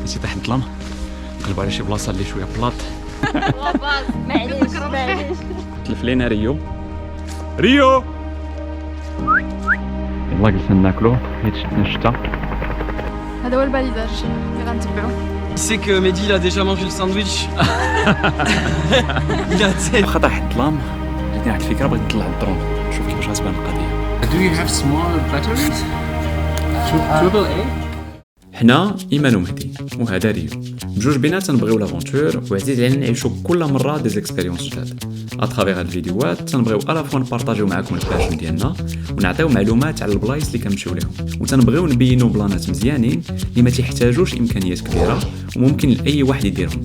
نسيت تحت الظلام نقلبوا على شي بلاصه اللي شويه بلاط. معليش تلف لينا ريو يلا جلسنا ناكلو حيت شدنا الشتا. هذا هو الباليزاج اللي غنتبعو. Il sait que Mehdi il a déjà mangé le sandwich. Il a été. واخا طاح الظلام جاتني واحد الفكره بغيت نطلع الدرون نشوف كيفاش غتبان القضيه. Do you have small batteries? Triple A? حنا ايمان ومهدي وهذا ريو بجوج بينا تنبغيو لافونتور وعزيز علينا نعيشو كل مره دي زيكسبيريونس جداد اترافيغ هاد الفيديوهات تنبغيو الا فوا نبارطاجيو معكم الباشن ديالنا ونعطيو معلومات على البلايص اللي كنمشيو ليهم وتنبغيو نبينو بلانات مزيانين اللي ما تيحتاجوش امكانيات كبيره وممكن لاي واحد يديرهم.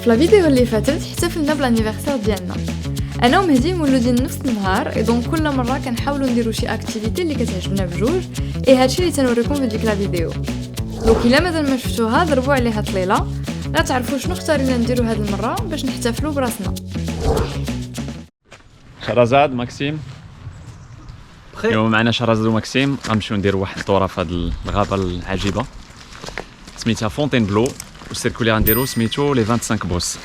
في لا فيديو اللي فاتت احتفلنا بالانيفرسير ديالنا. انا ومهدي مولودين نفس النهار اي دونك كل مره كنحاولوا نديروا شي اكتيفيتي اللي كتعجبنا بجوج اي هادشي اللي تنوريكم في ديك لا فيديو. دونك الا مازال ما شفتوها ضربوا عليها طليله لا تعرفوا شنو اختارينا نديروا هاد المره باش نحتفلوا براسنا. شهرزاد ماكسيم اليوم معنا شهرزاد وماكسيم غنمشيو نديروا واحد الدوره في هاد الغابه العجيبه سميتها فونتين بلو والسيركو اللي غنديرو سميتو لي 25 بوس.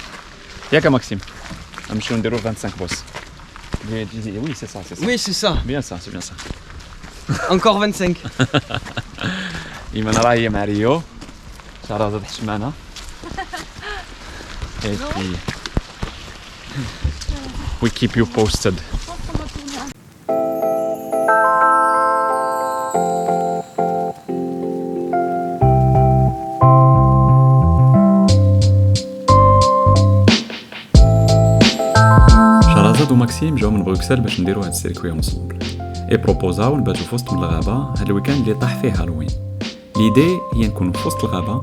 ياك ماكسيم غنمشيو نديرو 25 بوس. Oui, c'est ça, c'est ça. Oui, c'est ça. Bien ça, c'est bien ça. Encore 25. إيمان راه هي مع ريو شهرزاد حش معنا. Et puis we keep you posted. شهرزاد وماكسيم جاو من بروكسل باش نديرو هاد السيركوي اونصومبل اي بروبوزاو نباتو في وسط الغابه هاد الويكاند اللي طاح فيه هالوين. ليدي هي نكونو في وسط الغابه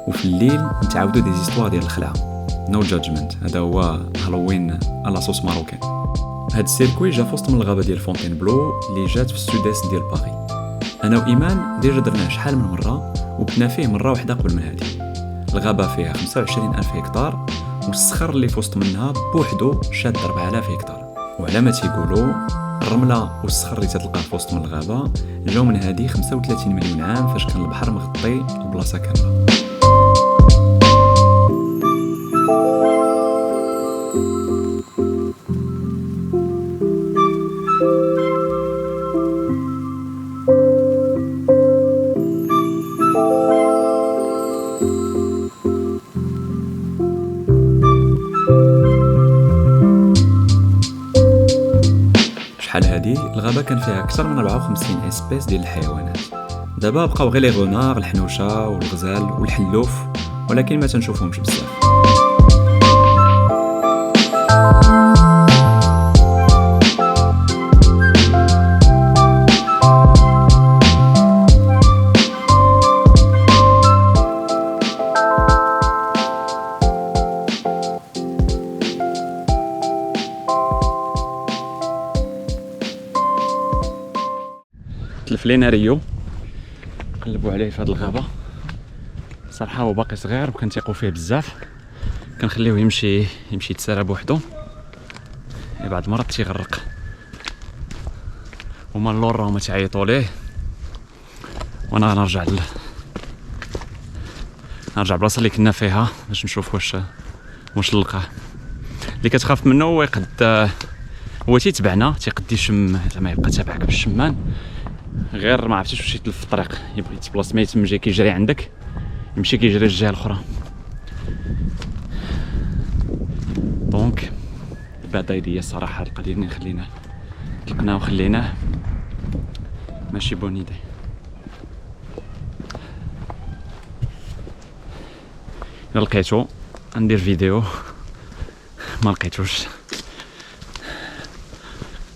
وفي الليل نتعاودو دي زيستوار ديال الخلعه. نو جادجمنت هذا هو هالوين على صوص ماروكان. هاد السيركوي جا في وسط من الغابه ديال فونتين بلو اللي جات في السوداست ديال باغي. انا وايمان ديجا درناه شحال من مره وبنا فيه مره واحده قبل من هادي. الغابه فيها 25000 هكتار والصخر اللي في وسط منها بوحدو شاد 4000 هكتار. وعلى ما تيقولوا الرمله والصخر اللي تتلقى في وسط من الغابه جاو من هذه 35 مليون عام فاش كان البحر مغطي البلاصه كامله. شحال هادي الغابه كان فيها اكثر من 54 اسبيس ديال الحيوانات. دابا بقاو غير لي غونار الحنوشه والغزال والحلوف ولكن ما تنشوفهمش بزاف. تلف لينا ريو نقلبوا عليه في هذه الغابه. صراحه هو باقي صغير وكنثيقوا فيه بزاف كنخليوه يمشي يتسارى بوحدو بعض المرات تيغرق هما اللور راهما تيعيطوا ليه وانا غنرجع البلاصه اللي كنا فيها باش نشوف واش نلقاه. اللي كتخاف منه هو يقد هو تيتبعنا تيقد يشم زعما يبقى تابعك بالشمان غير ما عرفتيش واش يتلف في الطريق يبغي يتبلاص ما يتم جاي كيجري عندك يمشي كيجري الجهه الاخرى. دونك بعد ايديا الصراحه القضيه اللي طلقناه وخليناه ماشي بونيدي. الا لقيتو ندير فيديو ما لقيتوش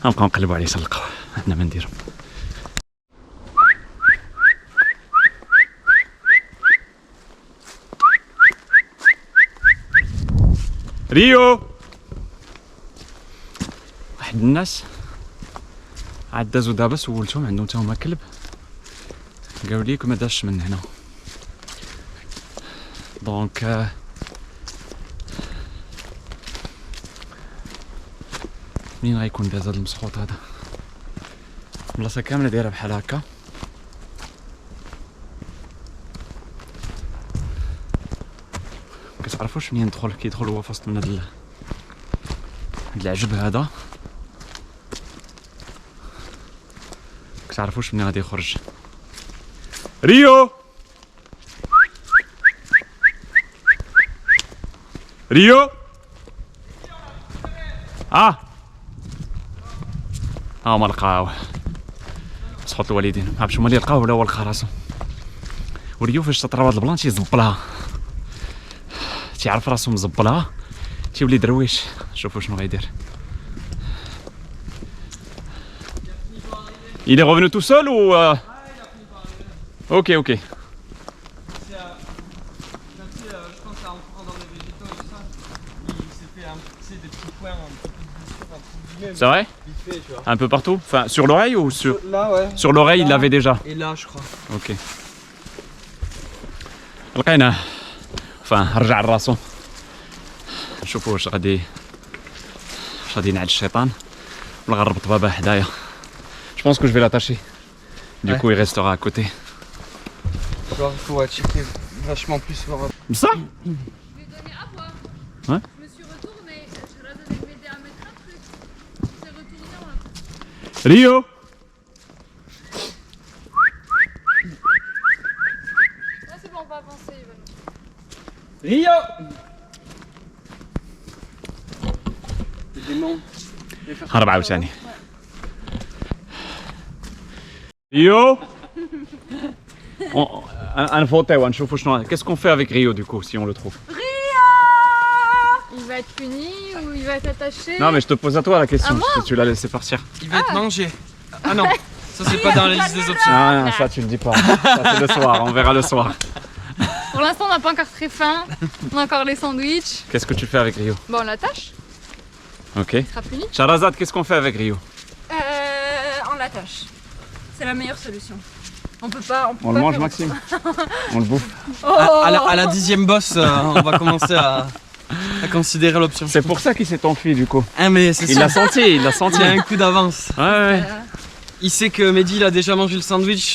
غنبقاو نقلبوا عليه تنلقاوه عندنا ما نديرو. ريو واحد الناس عاد دازو دابا سولتهم عندهم حتى هما كلب قالوا لي ما داش من هنا. دونك منين غيكون داز هذا المسخوط هذا؟ البلاصه كامله دايره بحال هكا كتعرفوش منين كيدخل هو في وسط من هاد العجب هذا، كتعرفوش منين غادي يخرج. ريو ريو ما لقاوه. سقط الوالدين، ما عرفتش هما اللي لقاوه ولا هو لقى راسو. وريو فاش تطرا هاد البلان تيزبلها، تيعرف راسو مزبلها تيولي درويش. شوفوا شنو غيدير. Il est revenu tout seul ou Ok. Je pense qu'en rentrant dans les végétaux et tout ça, il s'est fait des petits points, un peu de blessure, un peu guillemets. C'est vrai? Vite fait, tu vois. Un peu partout? Enfin, sur l'oreille ou sur... Là, ouais. Sur l'oreille, il l'avait déjà. Et là, je crois. Ok. لقيناه. enfin رجع لراسو. نشوفوا واش غادي ينعد الشيطان ولا غنربط بابا حدايا. Je pense que je vais l'attacher. Du coup, il restera à côté. Genre, il faut checker vachement plus voir. Ça? Je lui ai donné à boire. Ouais. Je me suis retournée. Je lui ai donné de m'aider à mettre un truc. Il s'est retourné en même temps. Rio! Là, c'est bon, on va avancer. Rio! Les démons. هرب عاوتاني. Rio! Un fauteuil, نشوفوا شنو. Qu'est-ce qu'on fait avec Rio du coup si on le trouve? Il va être puni ou il va être attaché? Non mais je te pose à toi la question, À moi? si tu l'as laissé partir. Il va être mangé. Ah non, ça c'est pas dans la liste des options. Non, ça tu le dis pas. Ça c'est le soir, on verra le soir. Pour l'instant, on n'a pas encore très faim. On a encore les sandwichs. Qu'est-ce que tu fais avec Rio? Bon, on l'attache. Ok. Il sera puni. Charazade, qu'est-ce qu'on fait avec Rio? On l'attache. C'est la meilleure solution. On peut pas. On le mange, Maxime? On le bouffe? À la 10e bosse, on va commencer à considérer l'option. C'est pour ça qu'il s'est enfui du coup. Ah mais c'est Il ça. l'a senti, il l'a senti. Il a un coup d'avance. Ouais. Il sait que Mehdi il a déjà mangé le sandwich.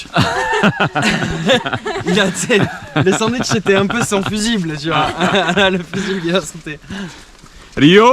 Le sandwich c'était un peu son fusible, tu vois. Le fusible il a sauté. Rio?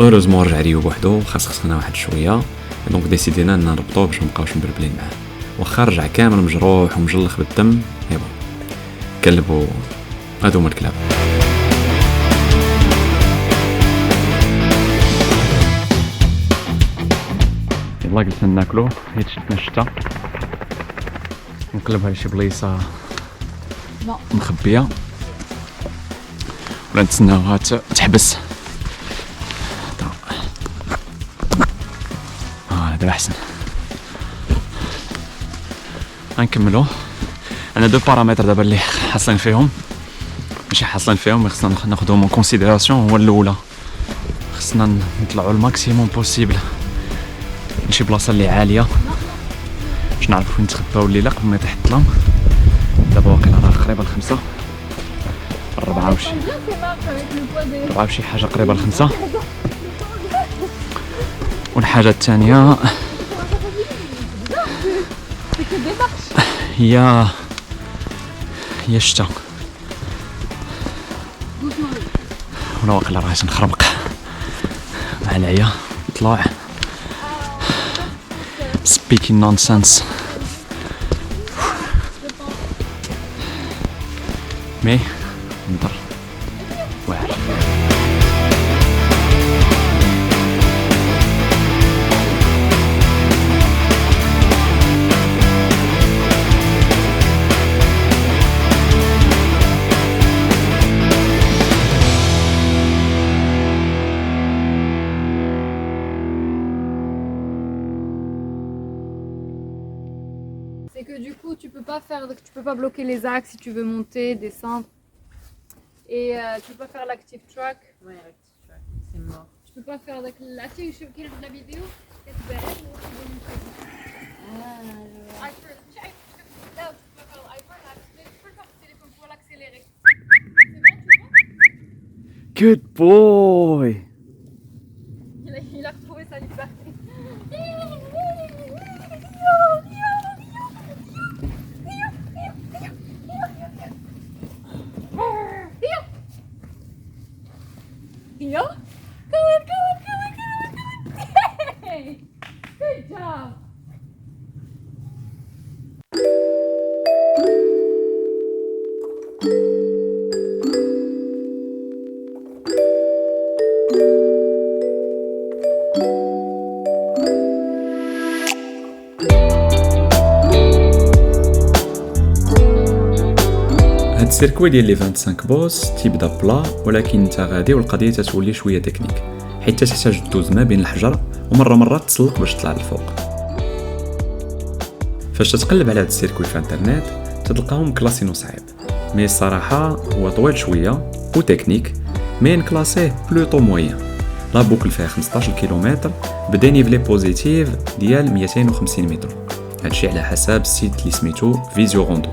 هوروزمون رجع ريو بوحدو، خصنا واحد شويه، دونك ديسيدينا ان نربطوه باش مبقاوش مبربلين معاه. واخا رجع كامل مجروح ومجلخ بالدم، اي بون كلبو هادو هما الكلاب. يلا جلسنا ناكلو، حيت شتنا الشتا نقلبها لشي بليصه مخبيه ولا نتسناوها تحبس. دابا احسن. غنكملو. انا دو بارامتر دابا اللي حاصلين فيهم، ماشي حاصلين فيهم، خصنا ناخذهم اون كونسيديراسيون. هو الاولى خصنا نطلعوا الماكسيموم بوسيبل لشي بلاصه اللي عاليه باش نعرفوا فين نتخباو الليله قبل ما يطيح الظلام. دابا واقيلا راه قريبه ل5 الربعه وشي حاجه قريبه ل5. والحاجة الثانية هي الشتا، ولا واقيلا راه نخربق مع العيا طلع speaking nonsense. مي نضر واعر. C'est que du coup, tu peux pas bloquer les axes si tu veux monter, descendre. Et tu peux pas faire l'active track. Ouais, l'active track, c'est mort. Tu peux pas faire l'active track de la vidéo. Là, tu peux pas faire l'iPhone, tu peux faire le téléphone pour l'accélérer. Good boy. Il a retrouvé sa liberté. Rio, come on. Hey, good job. هاد السيركوي ديال لي 25 بوس تيبدا بلا، ولكن انت غادي والقضيه تتولي شويه تكنيك، حيت تحتاج دوز ما بين الحجر ومره تسلق باش تطلع للفوق. فاش تتقلب على هاد السيركوي في انترنت تلقاهم كلاسينو صعيب، مي الصراحه هو طويل شويه وتكنيك، مين كلاسيه بلوطو موين. لا بوكل فيها 15 كيلومتر بدينيفلي بوزيتيف ديال 250 متر، هادشي على حساب السيت اللي سميتو فيزيو روندو.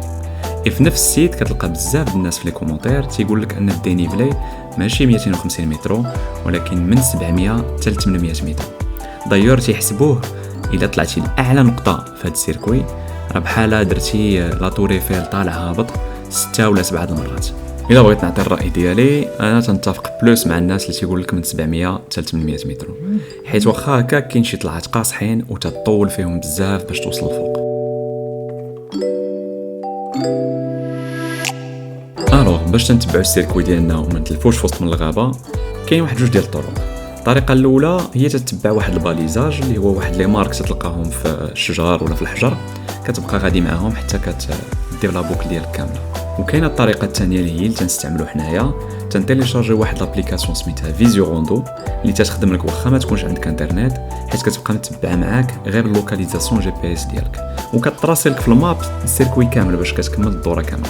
في نفس السيت كتلقى بزاف الناس في لي كومونتير تيقول لك ان الدينيفلي ماشي 250 متر ولكن من 700 حتى ل 800 متر. دايور تيحسبوه الا طلعتي لاعلى نقطه في هذا السيركوي راه بحال درتي لا تور ايفيل طالع هابط 6 ولا 7 المرات. الا بغيت نعطي الراي ديالي انا تنتفق بلوس مع الناس اللي تيقول لك من 700 حتى ل 800 متر، حيت واخا هكا كاين شي طلعات قاصحين وتطول فيهم بزاف باش توصل لفوق. الوغ باش تنتبعوا السيركوي ديالنا وما نتلفوش في وسط من الغابه كاين واحد جوج ديال الطرق. الطريقه الاولى هي تتبع واحد الباليزاج اللي هو واحد لي مارك تلقاهم في الشجر ولا في الحجر، كتبقى غادي معاهم حتى كدير لا بوكل ديالك كامله. وكاينه الطريقه الثانيه اللي هي اللي تنستعملوا حنايا، تنتيليشارجيو واحد لابليكاسيون سميتها فيزيو روندو اللي تخدم لك واخا ما تكونش عندك انترنت، حيت كتبقى متبعه معاك غير اللوكاليزاسيون جي بي اس ديالك، وكتراسي لك في الماب السيركوي كامل باش كتكمل الدوره كامله.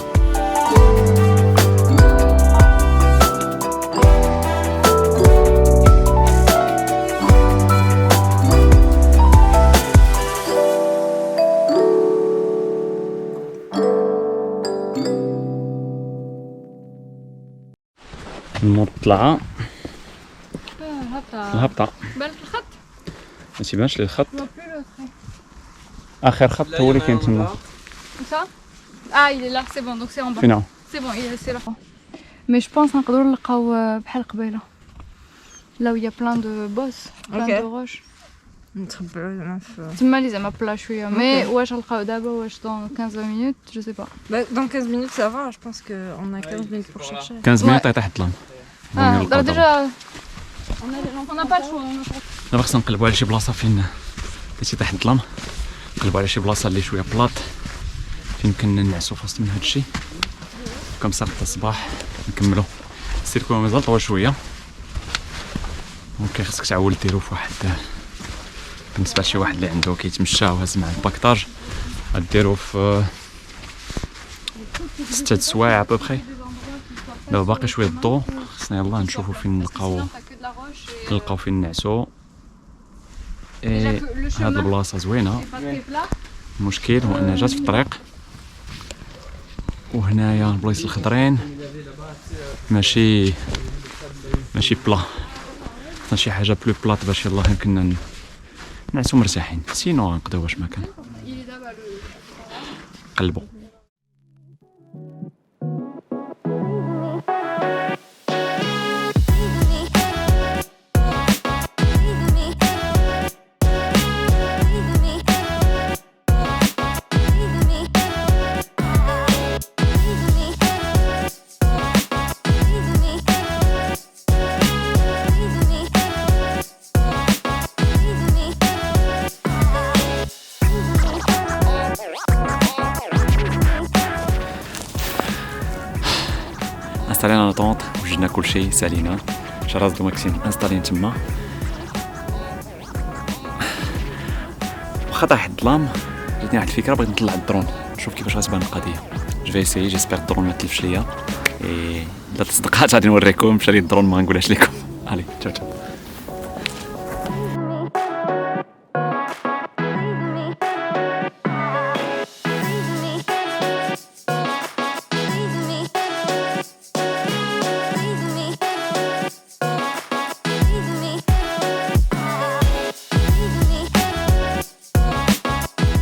المطلعه الهبطه بالك الخط ما تيبانش لي الخط، اخر خط هو اللي كاين تما. ça ah il est là c'est bon donc c'est en bas فين c'est bon il est là mais je pense نقدروا نلقاو بحال قبيله là où il y a plein de bosses plein de roches نتخبعوا زعما في تما اللي زعما بلا شويه مي واش نلقاو دابا واش dans 15 minutes je sais pas. Dans 15 minutes ça va, je pense qu'on a 15 minutes pour chercher. 15 minutes تحت الظلام. دابا ديجا on n'a pas le choix. دابا خصنا نقلبوا على شي بلاصه فين ماشي تحت الظلام، نقلبوا على شي بلاصه اللي شويه بلاط فين يمكن نعسوا في وسط من هادشي كم ساعه حتى الصباح نكملوا. السيركو مازال طوال شويه، ممكن خصك تعاود ديرو في واحد بالنسبه لشي واحد اللي عنده كيتمشى وهز مع الباكطاج غديرو في 6 سوايع ابوبخي. دابا باقي شويه الضو، خصنا يلاه نشوفوا فين نلقاو فين نعسو. هاد البلاصه زوينه، المشكل هو انها جات في الطريق، وهنايا البلايص الخضرين ماشي بلا، خصنا شي حاجه بلو بلاط باش يلاه يمكننا نعسو مرتاحين، سينو غنقضيو واش ما كان قلبوا. انستالينا لاطونط وجدنا كلشي سالينا، شراز دو ماكسين انستالين تما. واخا طاح الظلام جاتني واحد الفكره، بغيت نطلع الدرون نشوف كيفاش غتبان القضيه. جو في اسيي جيسبيغ الدرون ما تلفش ليا، الا تصدقات غادي نوريكم. مشى لي الدرون ما نقولهاش لكم. علي تشاو تشاو.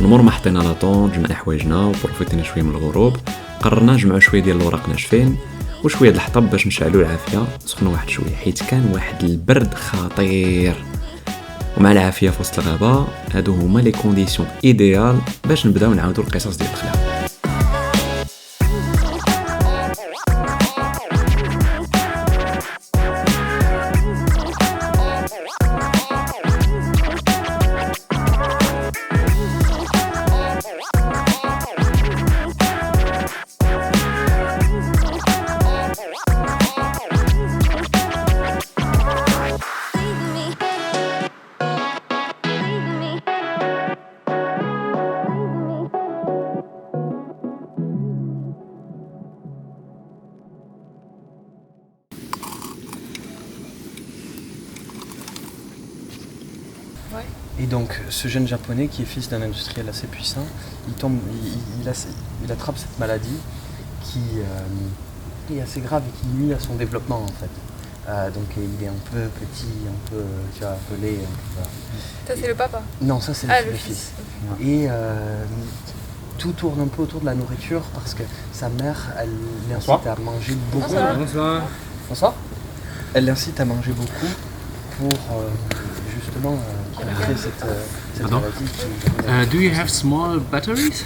المور ما حطينا لاطون جمعنا حوايجنا وبروفيتينا شويه من الغروب، قررنا نجمعوا شويه ديال الوراق ناشفين وشويه د الحطب باش نشعلوا العافيه. سخنوا واحد شويه حيت كان واحد البرد خطير، ومع العافيه في وسط الغابه هادو هما لي كونديسيون ايديال باش نبداو نعاودوا القصص ديال الخلا. Et donc, ce jeune japonais qui est fils d'un industriel assez puissant, il attrape cette maladie qui est assez grave et qui nuit à son développement en fait. Donc il est un peu petit, un peu, tu vois, pelé. Ça c'est le papa. Non, ça c'est le fils. Et tout tourne un peu autour de la nourriture parce que sa mère, elle l'incite à manger beaucoup. Bonsoir. Elle l'incite à manger beaucoup pour justement contrer cette maladie. Do you have small batteries?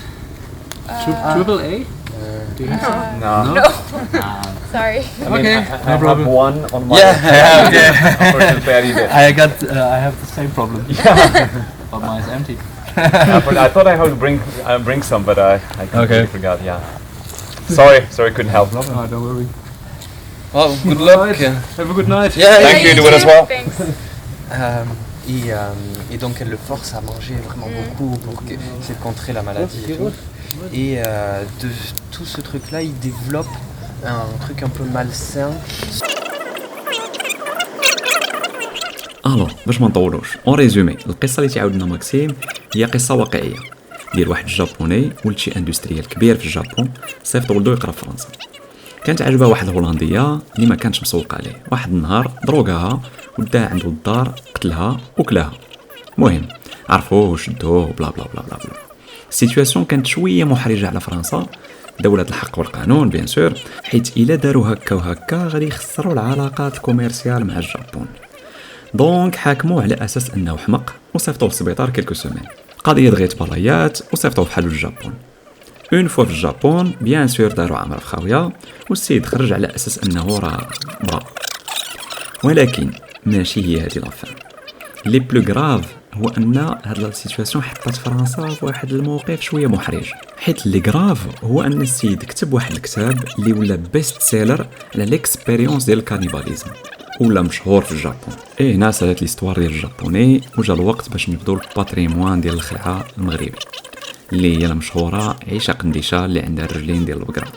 Triple A? Do you have some? No. Sorry. Okay, I have one on my I have the same problem. But mine is empty. I thought I had to bring some, but I completely forgot. Yeah. Sorry, couldn't help. No, don't worry. Oh, good luck. Have a good night. Yeah, Thank you. Do it as well. Thanks. Et donc elle le force à manger vraiment beaucoup pour essayer de contrer la maladie et tout. Et de tout ce truc-là, il développe un truc un peu malsain. الو باش ما نطولوش اون ريزومي، القصه اللي تعاودنا ماكسيم هي قصه واقعيه ديال واحد الجابوني ولد شي اندستريال كبير في الجابون، صيفط ولدو يقرا في فرنسا. كانت عجبها واحد الهولنديه اللي ما كانش مسوق عليه. واحد النهار دروغاها وداها عنده الدار، قتلها وكلاها. المهم عرفوه وشدوه بلا بلا بلا بلا بلا. السيتواسيون كانت شويه محرجه على فرنسا، دولة الحق والقانون بيان سور، حيت الا داروا هكا وهكا غادي يخسروا العلاقات الكوميرسيال مع الجابون. دونك حاكموه على اساس انه حمق وصيفطوه للسبيطار كيلكو سومين. قضيه دغيت بلايات وصيفطوه بحالو للجابون. اون فوا في الجابون بيان سور داروا عمره في خاويه والسيد خرج على اساس انه راه برا. ولكن ماشي هي هذه لافان. لي بلو غراف هو ان هاد لا سيتواسيون حطات فرنسا في واحد الموقف شويه محرج، حيت لي غراف هو ان السيد كتب واحد الكتاب اللي ولا بيست سيلر على ليكسبيريونس ديال الكانيباليزم، ولا مشهور في الجابون. هنا سالات ليستوار ديال الجابوني وجا الوقت باش نبداو الباتريموان ديال الخلعه المغربي اللي هي المشهوره عيشه قنديشه اللي عندها الرجلين ديال البقره.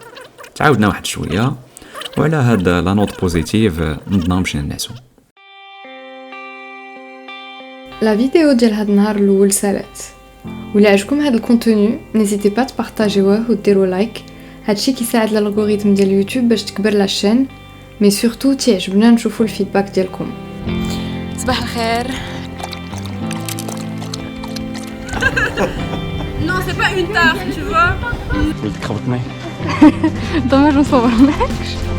تعاودنا واحد شويه وعلى هاد لا نوت بوزيتيف نضنا مشينا نعسو. لا فيديو ديال هاد النهار الاول سالات، ولا عجبكم هاد الكونتوني نيزيتي با تبارطاجيوه وديروا لايك، هادشي كيساعد الالغوريثم ديال اليوتيوب باش تكبر لاشين، مي سورتو تعجبنا نشوفوا الفيدباك ديالكم. صباح الخير. Non, c'est pas une tarte, tu vois. كربطني دوماج نصور معاكش.